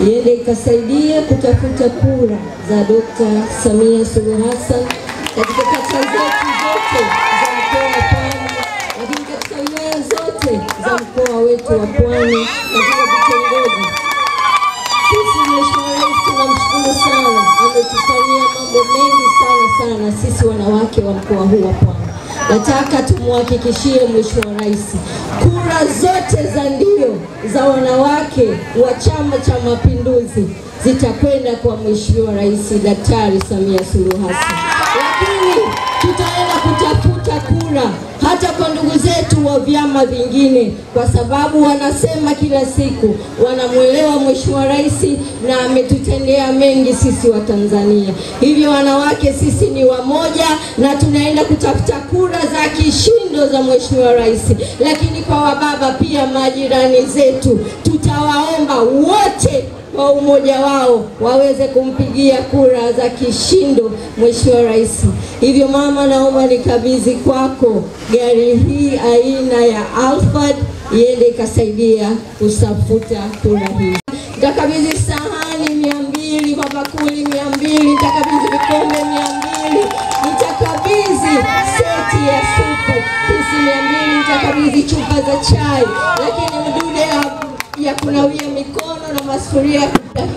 iende ikasaidia kutafuta kura za Dr. Samia Suluhu Hassan katika kata zetu zote za mkoa wa Pwani, lakini katika wilaya zote za mkoa wetu wa Pwani, katika vitongoji. Sisi Mheshimiwa Rais tunamshukuru sana, ametufanyia mambo mengi sana sisi wanawake wa mkoa huu wa Pwani. Nataka tumuhakikishie Mheshimiwa Rais, kura zote za ndio za wanawake wa Chama cha Mapinduzi zitakwenda kwa Mheshimiwa Rais Daktari Samia Suluhu Hassan. Lakini tutaenda kutafuta kura hata kwa ndugu zetu wa vyama vingine, kwa sababu wanasema kila siku wanamuelewa Mheshimiwa Rais na ametutendea mengi sisi wa Tanzania. Hivyo wanawake sisi ni wamoja na tunaenda kutafuta kura za kishindo za Mheshimiwa Rais. Lakini kwa wababa pia, majirani zetu, tutawaomba wote kwa umoja wao waweze kumpigia kura za kishindo Mheshimiwa Rais. Hivyo mama, naomba nikabidhi kwako gari hii aina ya Alphard, iende ikasaidia kusafuta kura hii. Nitakabidhi sahani 200, mabakuli 200, nitakabidhi vikombe 200, nitakabidhi seti ya supu pisi 200, nitakabidhi chupa za chai, lakini mdude ya kunawia mikono na masufuria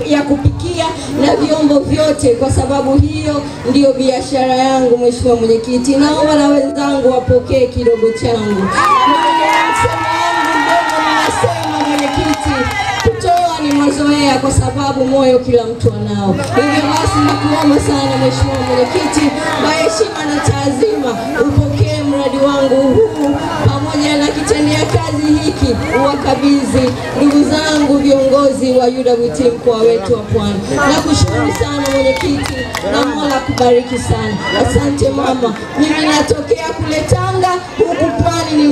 ya kupikia na vyombo vyote, kwa sababu hiyo ndio biashara yangu. Mheshimiwa Mwenyekiti, naomba na wenzangu wapokee kidogo changu. Ninasema Mwenyekiti, kutoa ni mazoea kwa sababu moyo kila mtu anao. Hivyo basi nakuomba sana Mheshimiwa Mwenyekiti, kwa heshima na taazima, upokee mradi wangu huu pamoja na kitendea kazi hiki, uwakabidhi ndugu zangu viongozi wa UWT mkoa wetu wa Pwani. Nakushukuru sana Mwenyekiti, na Mola kubariki sana. Asante mama. Mimi natokea kule Tanga, huku Pwani